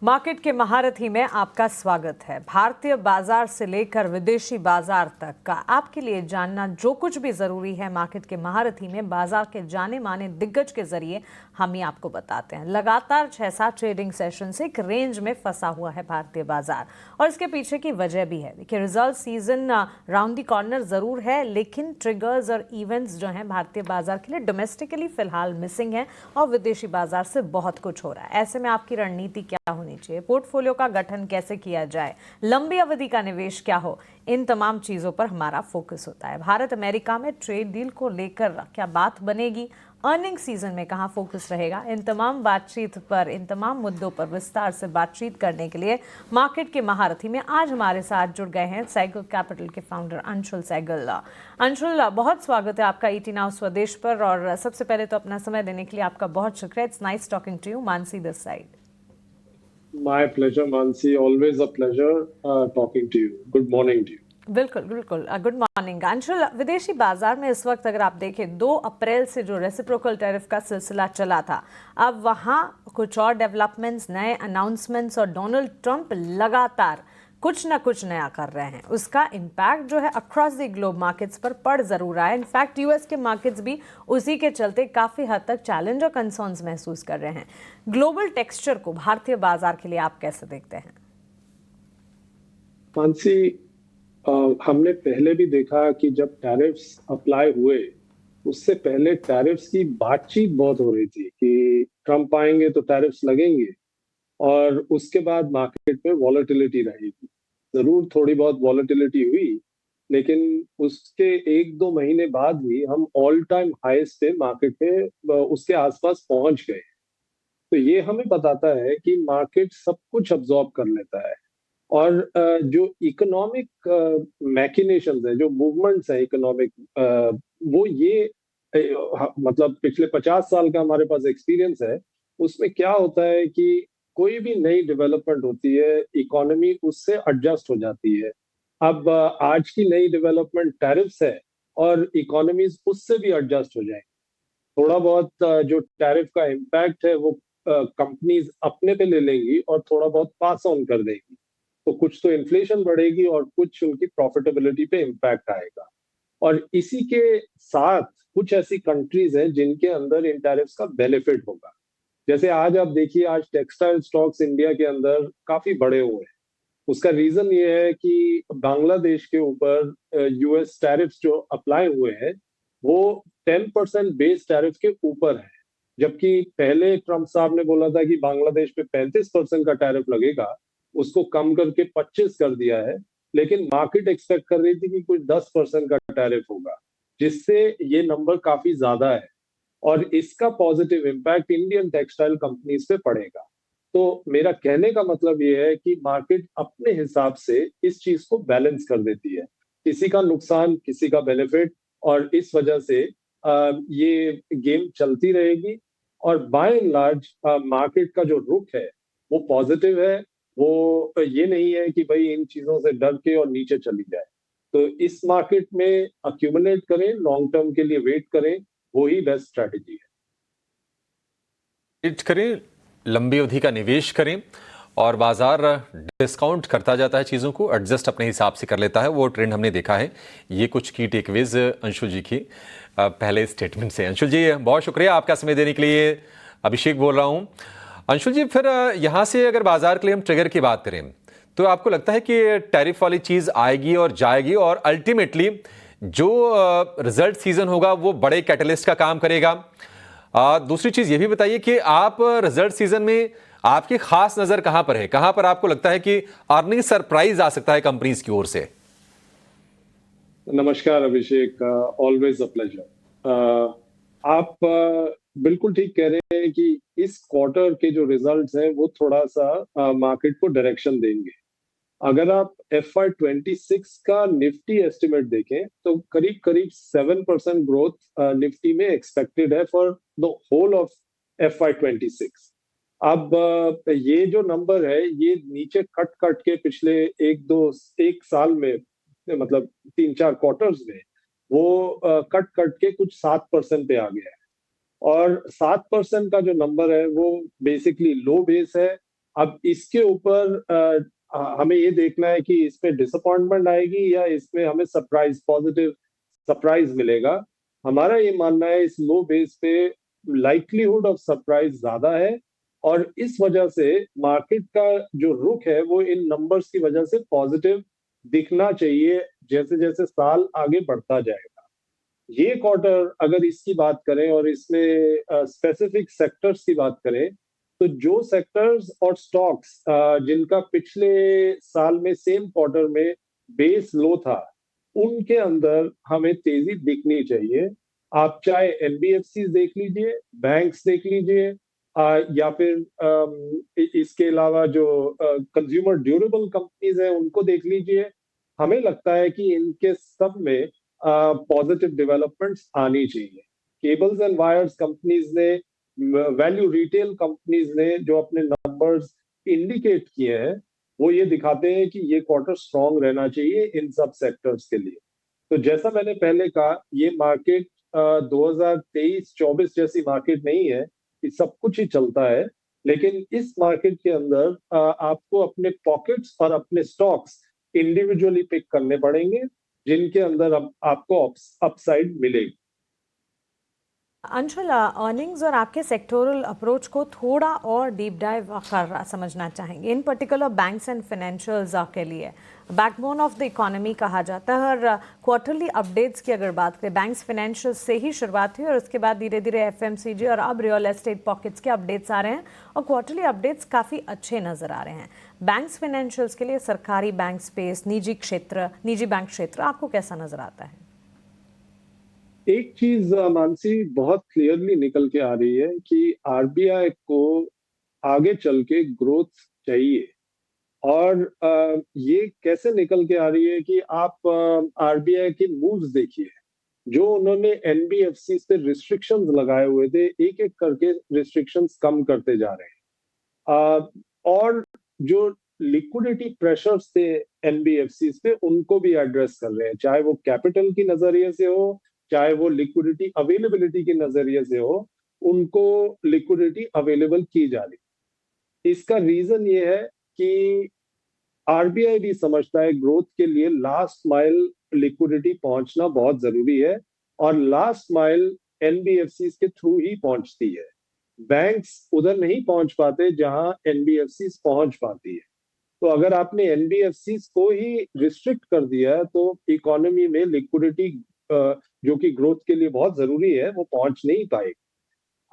Market के महारथी में आपका स्वागत है। भारतीय बाजार से लेकर विदेशी बाजार तक का आपके लिए जानना जो कुछ भी जरूरी है मार्केट के महारथी में बाजार के जाने माने दिग्गज के जरिए हम ही आपको बताते हैं। लगातार 6-7 ट्रेडिंग सेशन से एक रेंज में फंसा हुआ है भारतीय बाजार और इसके पीछे की वजह भी है। देखिए, रिजल्ट सीजन राउंड दी कॉर्नर जरूर है, लेकिन ट्रिगर्स और इवेंट्स जो हैं भारतीय बाजार के लिए डोमेस्टिकली फिलहाल मिसिंग है और विदेशी बाजार से बहुत कुछ हो रहा है। ऐसे में आपकी रणनीति क्या होनी चाहिए, पोर्टफोलियो का गठन कैसे किया जाए, लंबी अवधि का निवेश क्या हो, इन तमाम चीजों पर हमारा फोकस होता है। भारत अमेरिका में ट्रेड डील को लेकर क्या बात बनेगी, अर्निंग सीजन में कहां फोकस रहेगा, इन तमाम बातचीत पर, इन तमाम मुद्दों पर विस्तार से बातचीत करने के लिए मार्केट के महारथी में आज हमारे साथ जुड़ गए हैं सहगल कैपिटल के फाउंडर अंशुल सहगल। अंशुल, बहुत स्वागत है आपका ईटी नाउ स्वदेश पर और सबसे पहले तो अपना समय देने के लिए आपका बहुत शुक्रिया। It's nice talking to you. Mansi this side. My pleasure, Mansi. Always a pleasure talking to you. Good morning to you. बिल्कुल बिल्कुल, गुड मॉर्निंग अंशुल। विदेशी बाजार में इस वक्त अगर आप देखें 2 अप्रैल से जो रेसिप्रोकल टैरिफ का सिलसिला चला था, अब वहां कुछ और डेवलपमेंट्स, नए अनाउंसमेंट्स और डोनाल्ड ट्रंप लगातार कुछ ना कुछ नया कर रहे हैं। उसका इम्पैक्ट जो है अक्रॉस द ग्लोब मार्केट्स पर पड़ जरूर रहा है। इनफैक्ट यूएस के मार्केट्स भी उसी के चलते काफी हद तक चैलेंज और कंसर्न्स महसूस कर रहे हैं। ग्लोबल टेक्सचर को भारतीय बाजार के लिए आप कैसे देखते हैं? मानसी, हमने पहले भी देखा कि जब टैरिफ्स अप्लाई हुए उससे पहले टैरिफ्स की बातचीत बहुत हो रही थी कि ट्रंप आएंगे तो टैरिफ्स लगेंगे, और उसके बाद मार्केट में वॉलेटिलिटी रहेगी। जरूर थोड़ी बहुत वॉलेटिलिटी हुई, लेकिन उसके 1-2 महीने बाद ही हम ऑल टाइम हाईएस्ट पे मार्केट पे उसके आसपास पहुंच गए। तो ये हमें बताता है कि मार्केट सब कुछ अब्सॉर्ब कर लेता है, और जो इकोनॉमिक मैकिनेशंस है, जो मूवमेंट्स है इकोनॉमिक, वो ये मतलब पिछले 50 साल का हमारे पास एक्सपीरियंस है। उसमें क्या होता है कि कोई भी नई डेवलपमेंट होती है, इकोनॉमी उससे एडजस्ट हो जाती है। अब आज की नई डेवलपमेंट टैरिफ्स है और इकोनॉमीज उससे भी एडजस्ट हो जाएंगी। थोड़ा बहुत जो टैरिफ का इम्पैक्ट है वो कंपनीज अपने पे ले लेंगी और थोड़ा बहुत पास ऑन कर देंगी। तो कुछ तो इन्फ्लेशन बढ़ेगी और कुछ उनकी प्रॉफिटेबिलिटी पे इम्पैक्ट आएगा। और इसी के साथ कुछ ऐसी कंट्रीज हैं जिनके अंदर इन टैरिफ्स का बेनिफिट होगा। जैसे आज आप देखिए, आज टेक्सटाइल स्टॉक्स इंडिया के अंदर काफी बढ़े हुए हैं। उसका रीजन ये है कि बांग्लादेश के ऊपर यूएस टैरिफ्स जो अप्लाई हुए हैं वो 10% बेस टैरिफ के ऊपर है, जबकि पहले ट्रंप साहब ने बोला था कि बांग्लादेश पे 35% का टैरिफ लगेगा। उसको कम करके 25 कर दिया है, लेकिन मार्केट एक्सपेक्ट कर रही थी कि कुछ 10% का टैरिफ होगा, जिससे ये नंबर काफी ज्यादा है और इसका positive impact Indian textile companies पे पड़ेगा। तो मेरा कहने का मतलब ये है कि मार्केट अपने हिसाब से इस चीज को बैलेंस कर देती है, किसी का नुकसान किसी का बेनिफिट, और इस वजह से ये गेम चलती रहेगी। और बाय एंड लार्ज मार्केट का जो रुख है वो पॉजिटिव है। वो ये नहीं है कि भाई इन चीजों से डर के और नीचे चली जाए। तो इस मार्केट में अक्यूमुलेट करें, लॉन्ग टर्म के लिए वेट करें, वो ही बेस्ट स्ट्रैटेजी है। वेट करें, लंबी अवधि का निवेश करें, और बाजार डिस्काउंट करता जाता है, चीज़ों को एडजस्ट अपने हिसाब से कर लेता है। वो ट्रेंड हमने देखा है। ये कुछ की टेकअवेज अंशुल जी की पहले स्टेटमेंट से। अंशुल जी, बहुत शुक्रिया आपका समय देने के लिए। अभिषेक बोल रहा हूँ। अंशुल जी, फिर यहाँ से अगर बाजार के लिए हम ट्रिगर की बात करें तो आपको लगता है कि टैरिफ वाली चीज़ आएगी और जाएगी और अल्टीमेटली जो रिजल्ट सीजन होगा वो बड़े कैटलिस्ट का काम करेगा? दूसरी चीज ये भी बताइए कि आप रिजल्ट सीजन में आपकी खास नजर कहां पर है, कहां पर आपको लगता है कि अर्निंग सरप्राइज आ सकता है कंपनीज की ओर से? नमस्कार अभिषेक, ऑलवेज अ प्लेजर। आप बिल्कुल ठीक कह रहे हैं कि इस क्वार्टर के जो रिजल्ट्स हैं वो थोड़ा सा मार्केट को डायरेक्शन देंगे। अगर आप FY26 का निफ्टी एस्टिमेट देखें तो करीब करीब 7% ग्रोथ निफ्टी में एक्सपेक्टेड है for the whole of FY26। अब ये जो नंबर है ये नीचे कट कट के पिछले एक साल में, मतलब 3-4 क्वार्टर्स में वो कट कट के कुछ 7% पे आ गया है। और 7% का जो नंबर है वो बेसिकली लो बेस है। अब इसके ऊपर हमें ये देखना है कि इसमें डिसअपॉइंटमेंट आएगी या इसमें हमें सरप्राइज, पॉजिटिव सरप्राइज मिलेगा। हमारा ये मानना है इस लो बेस पे लाइक्लीहुड ऑफ सरप्राइज ज्यादा है, और इस वजह से मार्केट का जो रुख है वो इन नंबर्स की वजह से पॉजिटिव दिखना चाहिए जैसे जैसे साल आगे बढ़ता जाएगा। ये क्वार्टर अगर इसकी बात करें और इसमें स्पेसिफिक सेक्टर्स की बात करें, तो जो सेक्टर्स और स्टॉक्स जिनका पिछले साल में सेम क्वार्टर में बेस लो था, उनके अंदर हमें तेजी दिखनी चाहिए। आप चाहे एनबीएफसी देख लीजिए, बैंक्स देख लीजिए, या फिर इसके अलावा जो कंज्यूमर ड्यूरेबल कंपनीज हैं उनको देख लीजिए। हमें लगता है कि इनके सब में पॉजिटिव डेवलपमेंट्स आनी चाहिए। केबल्स एंड वायर्स कंपनीज ने, वैल्यू रिटेल कंपनीज ने जो अपने नंबर्स इंडिकेट किए हैं, वो ये दिखाते हैं कि ये क्वार्टर स्ट्रांग रहना चाहिए इन सब सेक्टर्स के लिए। तो जैसा मैंने पहले कहा, ये मार्केट 2023-24 जैसी मार्केट नहीं है कि सब कुछ ही चलता है, लेकिन इस मार्केट के अंदर आपको अपने पॉकेट्स और अपने स्टॉक्स इंडिविजुअली पिक करने पड़ेंगे, जिनके अंदर आपको अपसाइड मिलेगी। अंशुल, अर्निंग्स और आपके सेक्टोरल अप्रोच को थोड़ा और डीप डाइव कर समझना चाहेंगे। इन पर्टिकुलर बैंक्स एंड फाइनेंशियल्स के लिए बैकबोन ऑफ द इकोनॉमी कहा जाता है, और क्वार्टरली अपडेट्स की अगर बात करें, बैंक्स फाइनेंशियल्स से ही शुरुआत हुई और उसके बाद धीरे धीरे एफएमसीजी और अब रियल एस्टेट पॉकेट्स के अपडेट्स आ रहे हैं, और क्वार्टरली अपडेट्स काफ़ी अच्छे नज़र आ रहे हैं। बैंक्स फाइनेंशियल्स के लिए सरकारी बैंक स्पेस, निजी बैंक क्षेत्र आपको कैसा नज़र आता है? एक चीज मानसी बहुत क्लियरली निकल के आ रही है कि आरबीआई को आगे चल के ग्रोथ चाहिए, और ये कैसे निकल के आ रही है कि आप आरबीआई के मूव्स देखिए। जो उन्होंने एनबीएफसी पे रिस्ट्रिक्शंस लगाए हुए थे, एक एक करके रिस्ट्रिक्शंस कम करते जा रहे हैं। और जो लिक्विडिटी प्रेशर्स थे एनबीएफसी पे, उनको भी एड्रेस कर रहे हैं, चाहे वो कैपिटल की नजरिए से हो, चाहे वो लिक्विडिटी अवेलेबिलिटी के नजरिए से हो, उनको लिक्विडिटी अवेलेबल की जा रही। इसका रीजन ये है कि आरबीआई भी समझता है ग्रोथ के लिए लास्ट माइल लिक्विडिटी पहुंचना बहुत जरूरी है, और लास्ट माइल एनबीएफसी के थ्रू ही पहुंचती है। बैंक्स उधर नहीं पहुंच पाते जहां एनबीएफसी पहुंच पाती है। तो अगर आपने एनबीएफसी को ही रिस्ट्रिक्ट कर दिया है, तो इकोनॉमी में लिक्विडिटी जो कि ग्रोथ के लिए बहुत जरूरी है, वो पहुंच नहीं पाएगी।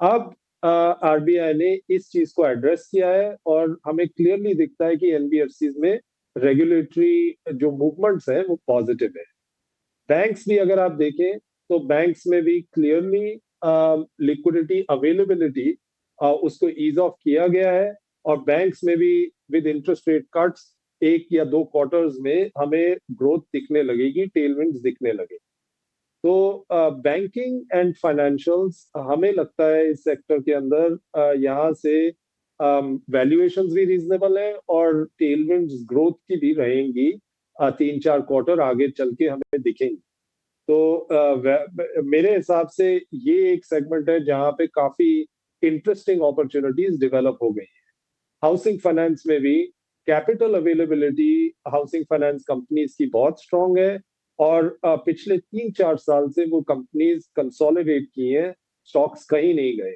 अब आरबीआई ने इस चीज को एड्रेस किया है, और हमें क्लियरली दिखता है कि एनबीएफसी में रेगुलेटरी जो मूवमेंट्स हैं वो पॉजिटिव है। बैंक्स भी अगर आप देखें, तो बैंक्स में भी क्लियरली लिक्विडिटी अवेलेबिलिटी उसको ईज ऑफ किया गया है, और बैंक्स में भी विद इंटरेस्ट रेट कट्स 1 या 2 क्वार्टर्स में हमें ग्रोथ दिखने लगेगी, टेलविंड्स दिखने लगेगी। तो बैंकिंग एंड फाइनेंशियल्स, हमें लगता है इस सेक्टर के अंदर यहाँ से वैल्यूएशंस भी रीजनेबल है, और टेलविंड्स ग्रोथ की भी रहेंगी। 3-4 क्वार्टर आगे चल के हमें दिखेंगी। तो मेरे हिसाब से ये एक सेगमेंट है जहां पे काफी इंटरेस्टिंग अपॉर्चुनिटीज डेवलप हो गई है। हाउसिंग फाइनेंस में भी capital availability housing finance companies की बहुत स्ट्रांग है, और पिछले 3-4 साल से वो कंपनीज कंसोलिडेट की हैं, स्टॉक्स कहीं नहीं गए।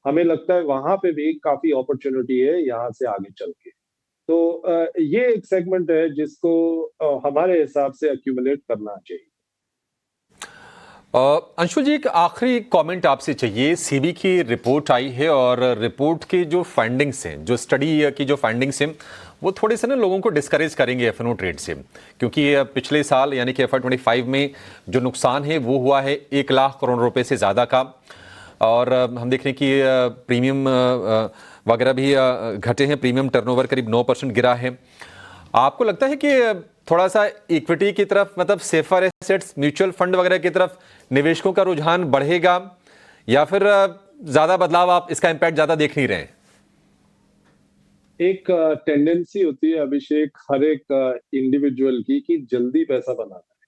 हमें लगता है वहां पे भी काफी अपॉर्चुनिटी है यहाँ से आगे चल के। तो ये एक सेगमेंट है जिसको हमारे हिसाब से एक्यूमुलेट करना चाहिए। अंशुल जी, एक आखिरी कमेंट आपसे चाहिए। सीबी की रिपोर्ट आई है, और रिपोर्ट के जो फाइंडिंग्स हैं, जो स्टडी की जो फाइंडिंग्स हैं, वो थोड़े से ना लोगों को डिस्करेज करेंगे एफ एन ओ ट्रेड से, क्योंकि पिछले साल यानी कि FY25 में जो नुकसान है वो हुआ है 1 लाख करोड़ रुपए से ज़्यादा का, और हम देख रहे हैं कि प्रीमियम वगैरह भी घटे हैं, प्रीमियम टर्नओवर करीब 9% गिरा है। आपको लगता है कि थोड़ा सा इक्विटी की तरफ, मतलब सेफर एसेट्स, म्यूचुअल फंड वगैरह की तरफ निवेशकों का रुझान बढ़ेगा, या फिर ज्यादा बदलाव, आप इसका इंपैक्ट ज्यादा देख नहीं रहे हैं? एक टेंडेंसी होती है अभिषेक, हर एक इंडिविजुअल की, कि जल्दी पैसा बनाना है,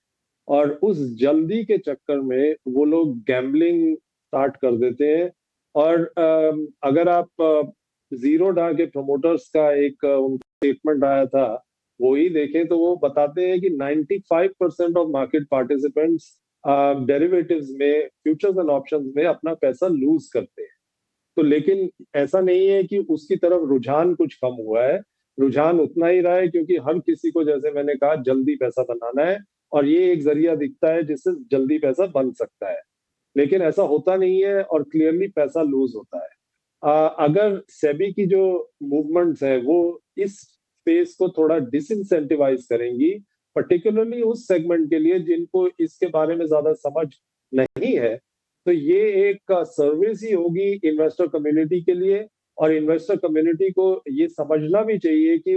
और उस जल्दी के चक्कर में वो लोग गैम्बलिंग स्टार्ट कर देते हैं। और अगर आप जीरोडा के प्रमोटर्स का एक उनका स्टेटमेंट आया था, वो ही देखें तो वो बताते हैं कि 95% ऑफ मार्केट पार्टिसिपेंट्स डेरिवेटिव्स में, फ्यूचर्स एंड ऑप्शंस में अपना पैसा लूज करते हैं। तो लेकिन ऐसा नहीं है कि उसकी तरफ रुझान कुछ कम हुआ है, रुझान उतना ही रहा है, क्योंकि हर किसी को, जैसे मैंने कहा, जल्दी पैसा बनाना है और ये एक जरिया दिखता है जिससे जल्दी पैसा बन सकता है। लेकिन ऐसा होता नहीं है और क्लियरली पैसा लूज होता है। अगर सेबी की जो मूवमेंट्स है वो इस स्पेस को थोड़ा डिसइंसेंटिवाइज करेंगी, पर्टिकुलरली उस सेगमेंट के लिए जिनको इसके बारे में ज्यादा समझ नहीं है, तो ये एक सर्विस ही होगी इन्वेस्टर कम्युनिटी के लिए। और इन्वेस्टर कम्युनिटी को ये समझना भी चाहिए कि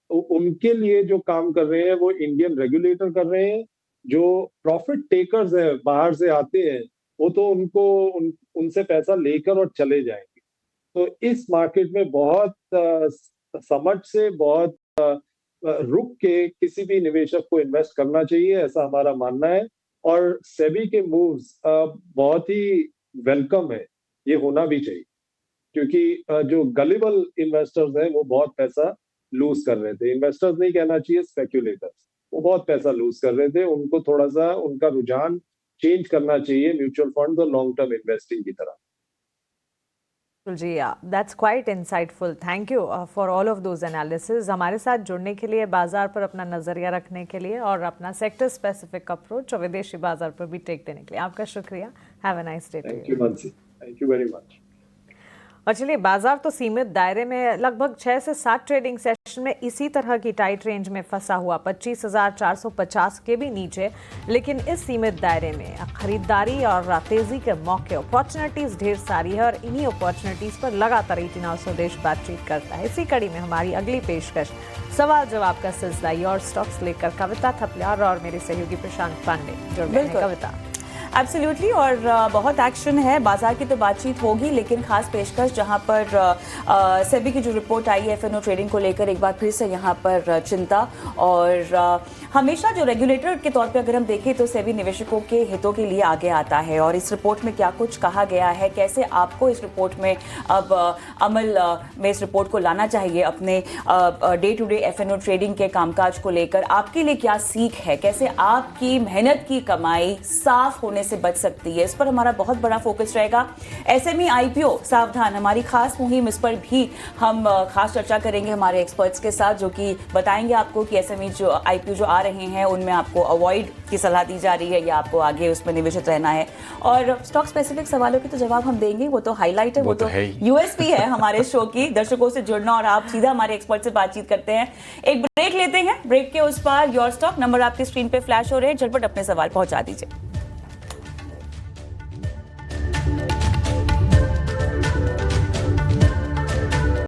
उनके लिए जो काम कर रहे हैं वो इंडियन रेगुलेटर कर रहे हैं। जो प्रॉफिट टेकर्स हैं, बाहर से आते हैं, वो तो उनसे पैसा लेकर और चले जाएंगे। तो इस मार्केट में बहुत समझ से, बहुत रुक के किसी भी निवेशक को इन्वेस्ट करना चाहिए, ऐसा हमारा मानना है। और सेबी के मूव्स बहुत ही वेलकम है, ये होना भी चाहिए, क्योंकि जो गलिबल इन्वेस्टर्स हैं वो बहुत पैसा लूज कर रहे थे। इन्वेस्टर्स नहीं कहना चाहिए, स्पेक्यूलेटर्स, वो बहुत पैसा लूज कर रहे थे। उनको थोड़ा सा उनका रुझान चेंज करना चाहिए म्यूचुअल फंड और लॉन्ग टर्म इन्वेस्टिंग की तरफ। जी, that's quite insightful. Thank you for all of those analysis. हमारे साथ जुड़ने के लिए, बाजार पर अपना नजरिया रखने के लिए और अपना सेक्टर स्पेसिफिक अप्रोच और विदेशी बाजार पर भी टेक देने के लिए आपका शुक्रिया। Have a nice day. Thank you Mansi, thank you very much. और चलिए, बाजार तो सीमित दायरे में लगभग 6 से 7 ट्रेडिंग सेशन में इसी तरह की टाइट रेंज में फंसा हुआ, 25,450 के भी नीचे। लेकिन इस सीमित दायरे में खरीदारी और तेजी के मौके, अपॉर्चुनिटीज ढेर सारी है और इन्हीं अपॉर्चुनिटीज पर लगातार 18 स्वदेश बातचीत करता है। इसी कड़ी में हमारी अगली पेशकश सवाल जवाब का सिलसिला योर स्टॉक्स लेकर कविता थपलियाल और मेरे सहयोगी प्रशांत पांडे जुड़ गए हैं। कविता, एब्सोल्युटली, और बहुत एक्शन है। बाजार की तो बातचीत होगी, लेकिन खास पेशकश जहां पर सेबी की जो रिपोर्ट आई है एफएनओ ट्रेडिंग को लेकर, एक बार फिर से यहां पर चिंता। और हमेशा जो रेगुलेटर के तौर पे अगर हम देखें तो सेबी निवेशकों के हितों के लिए आगे आता है। और इस रिपोर्ट में क्या कुछ कहा गया है, कैसे आपको इस रिपोर्ट में अब अमल में इस रिपोर्ट को लाना चाहिए अपने day to day FNO trading के कामकाज को लेकर, आपके लिए क्या सीख है, कैसे आपकी मेहनत की कमाई साफ होने से बच सकती है, इस पर हमारा बहुत बड़ा फोकस रहेगा। एसएमई आईपीओ सावधान, हमारी खास मुहिम, इस पर भी हम खास चर्चा करेंगे हमारे एक्सपर्ट्स के साथ, जो कि बताएंगे आपको कि एसएमई जो आईपीओ जो आ रहे हैं उनमें आपको अवॉइड की सलाह दी जा रही है या आपको आगे उसमें निवेशित रहना है। और स्टॉक स्पेसिफिक सवालों के तो जवाब हम देंगे, वो तो हाईलाइट है, वो तो यूएसपी है हमारे शो की, दर्शकों से जुड़ना और आप सीधा हमारे एक्सपर्ट से बातचीत करते हैं। एक ब्रेक लेते हैं, ब्रेक के उस पार योर स्टॉक नंबर आपकी स्क्रीन पे फ्लैश हो रहे हैं, झटपट अपने सवाल पहुंचा दीजिए।